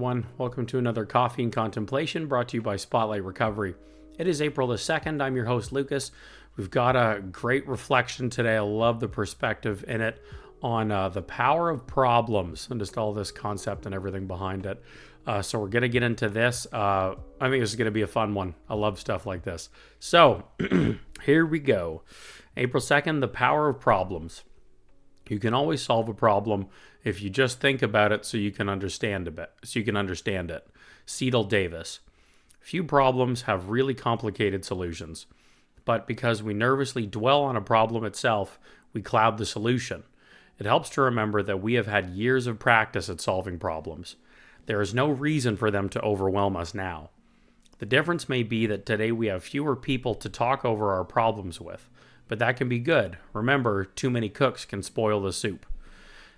everyone. Welcome to another Coffee and Contemplation brought to you by Spotlight Recovery. It is April the 2nd. I'm your host, Lucas. We've got a great reflection today. I love the perspective in it on the power of problems and just all this concept and everything behind it. So we're going to get into this. I think this is going to be a fun one. I love stuff like this. So here we go. April 2nd, the power of problems. You can always solve a problem if you just think about it so you can understand it. Cecil Davis. Few problems have really complicated solutions, but because we nervously dwell on a problem itself, we cloud the solution. It helps to remember that we have had years of practice at solving problems. There is no reason for them to overwhelm us now. The difference may be that today we have fewer people to talk over our problems with, but that can be good. Remember, too many cooks can spoil the soup.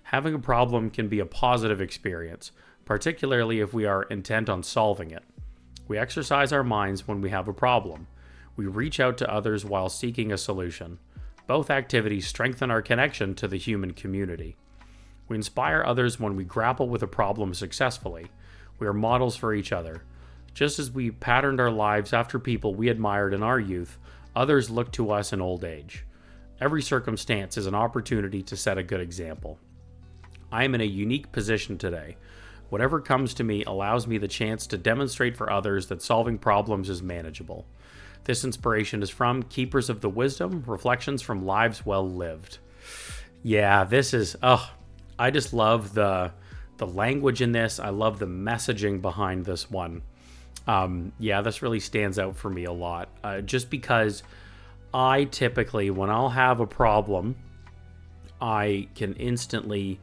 Having a problem can be a positive experience, particularly if we are intent on solving it. We exercise our minds when we have a problem. We reach out to others while seeking a solution. Both activities strengthen our connection to the human community. We inspire others when we grapple with a problem successfully. We are models for each other. Just as we patterned our lives after people we admired in our youth, others look to us in old age. Every circumstance is an opportunity to set a good example. I am in a unique position today. Whatever comes to me allows me the chance to demonstrate for others that solving problems is manageable. This inspiration is from Keepers of the Wisdom, Reflections from Lives Well Lived. Yeah, this is, I just love the language in this. I love the messaging behind this one. This really stands out for me a lot. Just because I typically, when I'll have a problem, I can instantly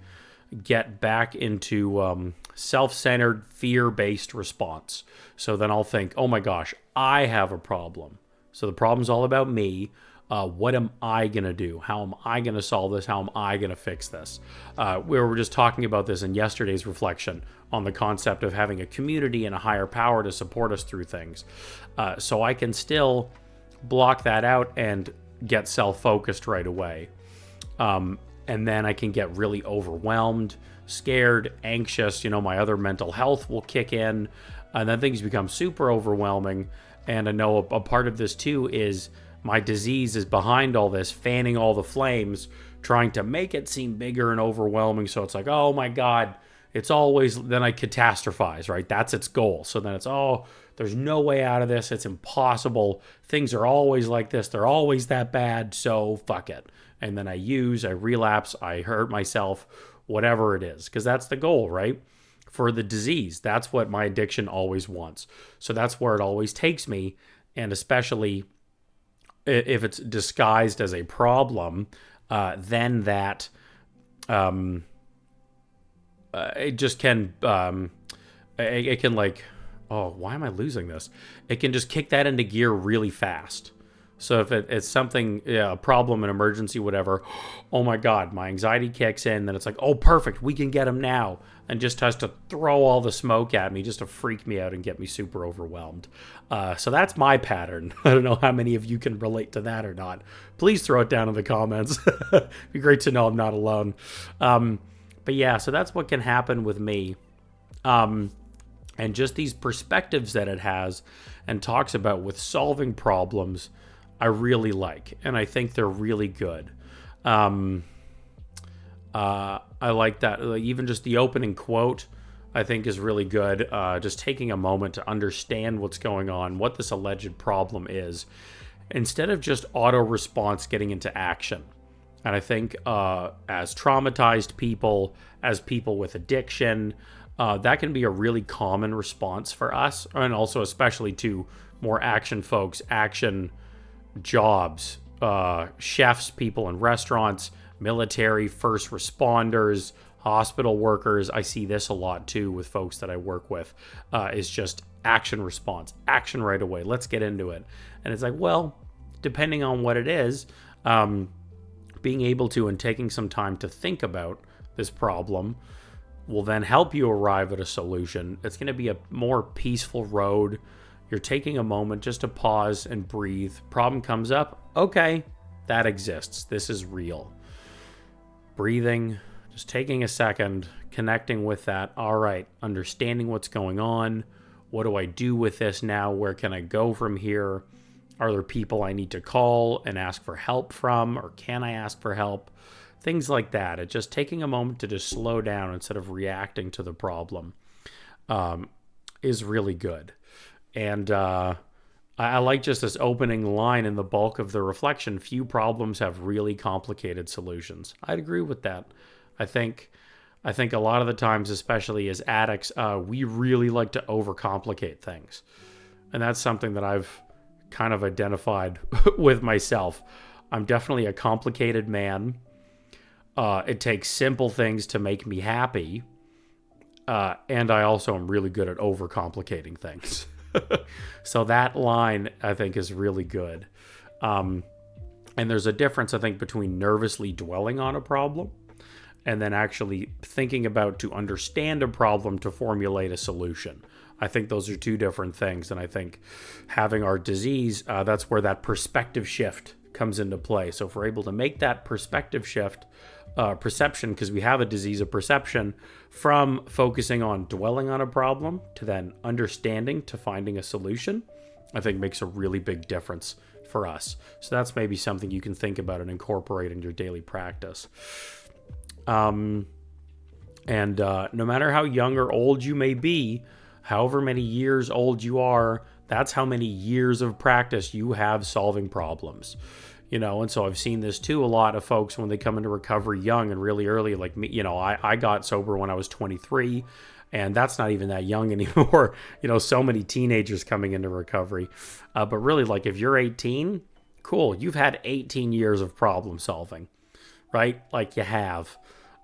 get back into self-centered, fear-based response. So then I'll think, oh my gosh, I have a problem. So the problem's all about me. What am I going to do? How am I going to solve this? How am I going to fix this? We were just talking about this in yesterday's reflection on the concept of having a community and a higher power to support us through things. So I can still block that out and get self-focused right away. And then I can get really overwhelmed, scared, anxious. My other mental health will kick in, and then things become super overwhelming. And I know a part of this too is my disease is behind all this, fanning all the flames, trying to make it seem bigger and overwhelming. So it's like, oh my God, it's always, then I catastrophize, right? That's its goal. So then it's, there's no way out of this. It's impossible. Things are always like this. They're always that bad. So fuck it. And then I relapse, I hurt myself, whatever it is, because that's the goal, right? For the disease, that's what my addiction always wants. So that's where it always takes me. And especially if it's disguised as a problem, then that it just can, it can like, why am I losing this? It can just kick that into gear really fast. So if it's something, a problem, an emergency, whatever, oh my God, my anxiety kicks in, then it's like, oh, perfect, we can get him now. And just has to throw all the smoke at me just to freak me out and get me super overwhelmed. So that's my pattern. I don't know how many of you can relate to that or not. Please throw it down in the comments. It'd be great to know I'm not alone. But yeah, so that's what can happen with me. And just these perspectives that it has and talks about with solving problems, I really like, and I think they're really good. I like that. Even just the opening quote, I think is really good. Just taking a moment to understand what's going on, what this alleged problem is, instead of just auto response getting into action. And I think as traumatized people, as people with addiction, that can be a really common response for us, and also especially to more action folks, action jobs, chefs, people in restaurants, military, first responders, hospital workers. I see this a lot too with folks that I work with, is just action response, action right away. Let's get into it. And it's like, well, depending on what it is, being able to and taking some time to think about this problem will then help you arrive at a solution. It's going to be a more peaceful road. You're taking a moment just to pause and breathe. Problem comes up. Okay, that exists. This is real. Breathing, Just taking a second, connecting with that. All right, understanding what's going on. What do I do with this now? Where can I go from here? Are there people I need to call and ask for help from, or can I ask for help? Things like that. It's just taking a moment to just slow down instead of reacting to the problem is really good. And I like just this opening line in the bulk of the reflection. Few problems have really complicated solutions. I'd agree with that. I think a lot of the times, especially as addicts, we really like to overcomplicate things. And that's something that I've kind of identified with myself. I'm definitely a complicated man. It takes simple things to make me happy. And I also am really good at overcomplicating things. So that line, I think, is really good. And there's a difference, I think, between nervously dwelling on a problem and then actually thinking about to understand a problem to formulate a solution. I think those are two different things. And I think having our disease, that's where that perspective shift comes into play. So if we're able to make that perspective shift, perception, because we have a disease of perception, from focusing on dwelling on a problem to then understanding to finding a solution, I think makes a really big difference for us. So that's maybe something you can think about and incorporate in your daily practice. No matter how young or old you may be, however many years old you are, that's how many years of practice you have solving problems. And so I've seen this too, a lot of folks when they come into recovery young and really early, like me, I got sober when I was 23, and that's not even that young anymore. So many teenagers coming into recovery. But really, like, if you're 18, cool, you've had 18 years of problem solving, right? Like, you have.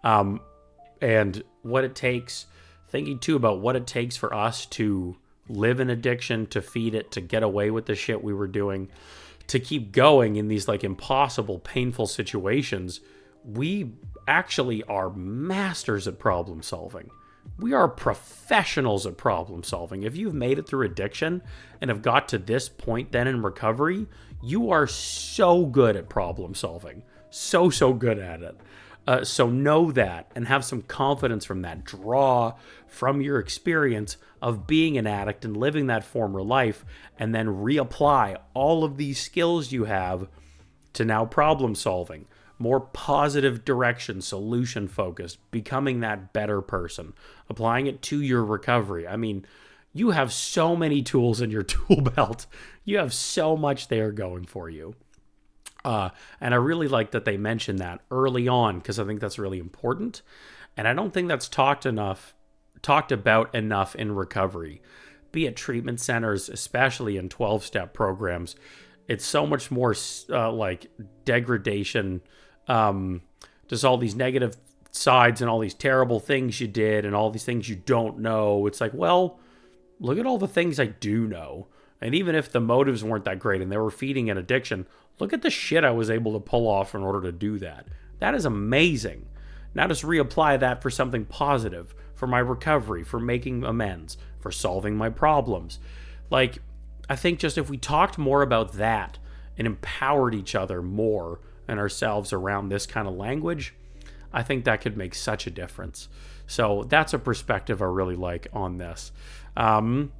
And what it takes, thinking too about what it takes for us to live in addiction, to feed it, to get away with the shit we were doing, to keep going in these like impossible, painful situations. We actually are masters at problem solving. We are professionals at problem solving. If you've made it through addiction and have got to this point then in recovery, you are so good at problem solving. So good at it. So know that and have some confidence from that. Draw from your experience of being an addict and living that former life, and then reapply all of these skills you have to now problem solving. More positive direction, solution focused, becoming that better person, applying it to your recovery. I mean, you have so many tools in your tool belt. You have so much there going for you. And I really like that they mention that early on, because I think that's really important. And I don't think that's talked about enough in recovery, be it treatment centers, especially in 12-step programs. It's so much more like degradation, just all these negative sides and all these terrible things you did and all these things you don't know. It's like, well, look at all the things I do know. And even if the motives weren't that great and they were feeding an addiction, look at the shit I was able to pull off in order to do that. That is amazing. Now just reapply that for something positive, for my recovery, for making amends, for solving my problems. Like, I think just if we talked more about that and empowered each other more and ourselves around this kind of language, I think that could make such a difference. So that's a perspective I really like on this. And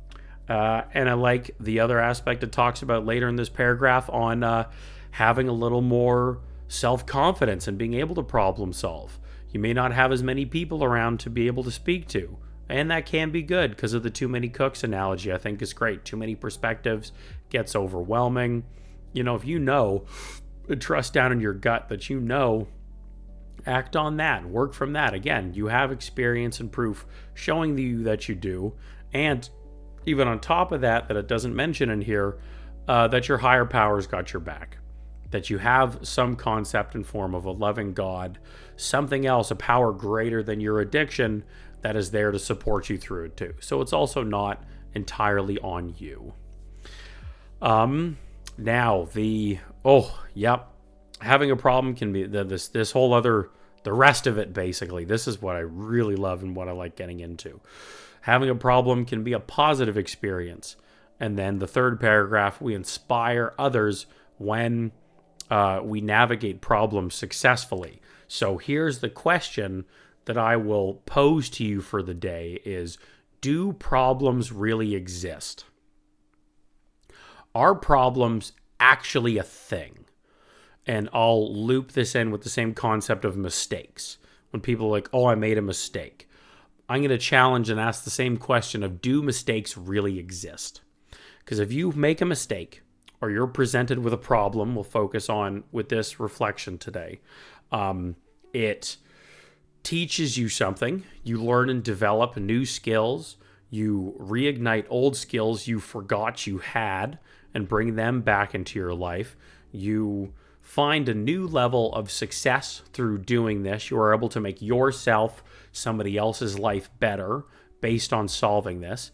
I like the other aspect it talks about later in this paragraph on having a little more self-confidence and being able to problem solve. You may not have as many people around to be able to speak to, and that can be good because of the too many cooks analogy. I think is great. Too many perspectives gets overwhelming. If you know, trust down in your gut that you know, act on that, work from that. Again, you have experience and proof showing you that you do, and even on top of that it doesn't mention in here, that your higher powers got your back, that you have some concept and form of a loving God, something else, a power greater than your addiction that is there to support you through it too. So it's also not entirely on you. Now having a problem can be this whole other, the rest of it basically. This is what I really love and what I like getting into. Having a problem can be a positive experience. And then the third paragraph, we inspire others when we navigate problems successfully. So here's the question that I will pose to you for the day is, do problems really exist? Are problems actually a thing? And I'll loop this in with the same concept of mistakes. When people are like, oh, I made a mistake. I'm going to challenge and ask the same question of, do mistakes really exist? Because if you make a mistake or you're presented with a problem, we'll focus on with this reflection today. It teaches you something. You learn and develop new skills. You reignite old skills you forgot you had and bring them back into your life. You find a new level of success through doing this. You are able to make yourself, somebody else's life better based on solving this.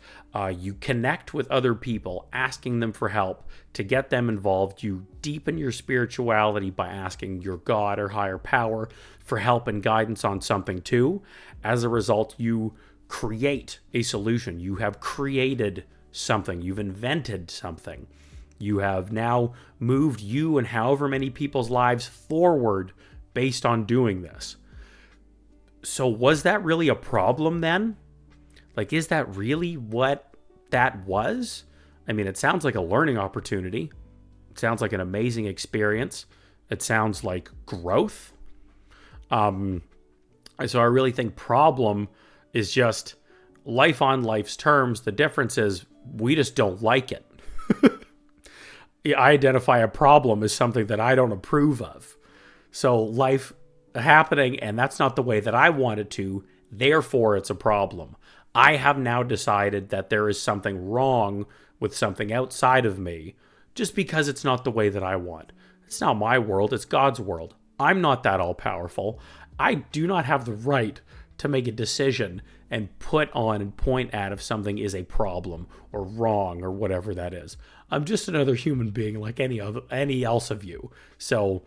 You connect with other people, asking them for help to get them involved. You deepen your spirituality by asking your God or higher power for help and guidance on something too. As a result, you create a solution. You have created something. You've invented something. You have now moved you and however many people's lives forward based on doing this. So was that really a problem then? Like, is that really what that was? I mean, it sounds like a learning opportunity. It sounds like an amazing experience. It sounds like growth. So I really think problem is just life on life's terms. The difference is we just don't like it. I identify a problem as something that I don't approve of. So life happening, and that's not the way that I want it to. Therefore, it's a problem. I have now decided that there is something wrong with something outside of me just because it's not the way that I want. It's not my world, it's God's world. I'm not that all-powerful. I do not have the right to make a decision and put on and point at if something is a problem or wrong or whatever that is. I'm just another human being like any else of you. So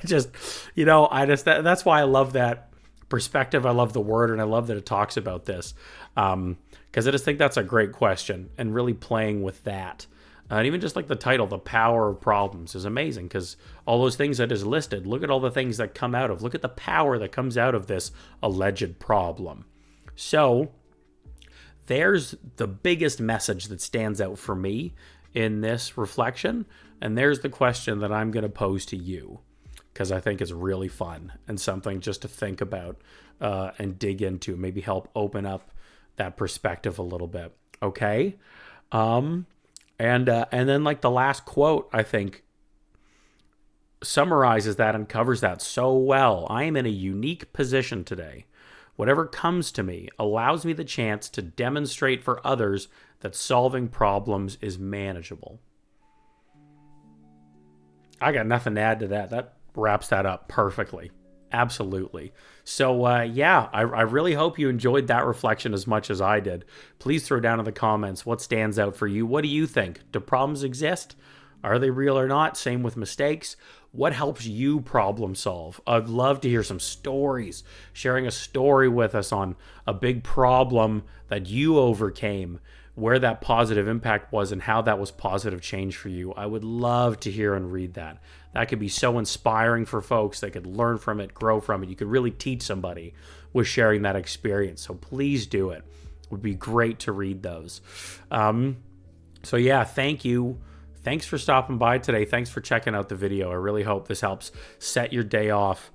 just, that's why I love that perspective. I love the word, and I love that it talks about this, because I just think that's a great question, and really playing with that. And even just like the title, The Power of Problems, is amazing, because all those things that is listed, look at all the things that come out of, look at the power that comes out of this alleged problem. So there's the biggest message that stands out for me in this reflection, and there's the question that I'm going to pose to you, because I think it's really fun and something just to think about and dig into, maybe help open up that perspective a little bit. Okay. And then like the last quote, I think summarizes that and covers that so well. I am in a unique position today. Whatever comes to me allows me the chance to demonstrate for others that solving problems is manageable. I got nothing to add to that. That wraps that up perfectly. Absolutely. So, I really hope you enjoyed that reflection as much as I did. Please throw down in the comments what stands out for you. What do you think? Do problems exist? Are they real or not? Same with mistakes. What helps you problem solve? I'd love to hear some stories, sharing a story with us on a big problem that you overcame, where that positive impact was and how that was positive change for you. I would love to hear and read that. That could be so inspiring for folks. They could learn from it, grow from it. You could really teach somebody with sharing that experience. So please do it. It would be great to read those. Thank you. Thanks for stopping by today. Thanks for checking out the video. I really hope this helps set your day off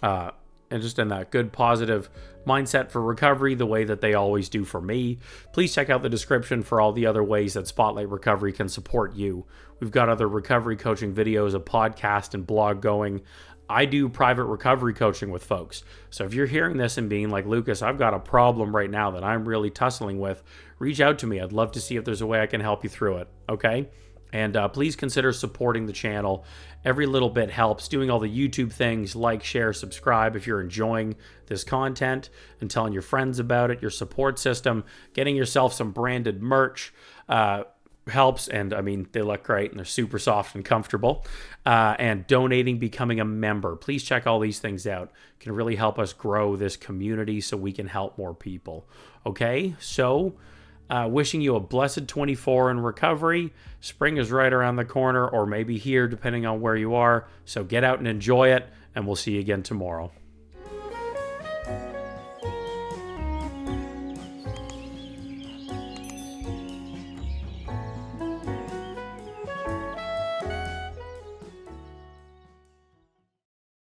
and just in that good positive mindset for recovery, the way that they always do for me. Please check out the description for all the other ways that Spotlight Recovery can support you. We've got other recovery coaching videos, a podcast, and blog going. I do private recovery coaching with folks. So if you're hearing this and being like, Lucas, I've got a problem right now that I'm really tussling with, reach out to me. I'd love to see if there's a way I can help you through it. Okay? And please consider supporting the channel. Every little bit helps. Doing all the YouTube things, like, share, subscribe if you're enjoying this content, and telling your friends about it, your support system, getting yourself some branded merch helps. And I mean, they look great and they're super soft and comfortable. And donating, becoming a member. Please check all these things out. It can really help us grow this community so we can help more people. Okay, so wishing you a blessed 24 in recovery. Spring is right around the corner, or maybe here, depending on where you are. So get out and enjoy it. and we'll see you again tomorrow.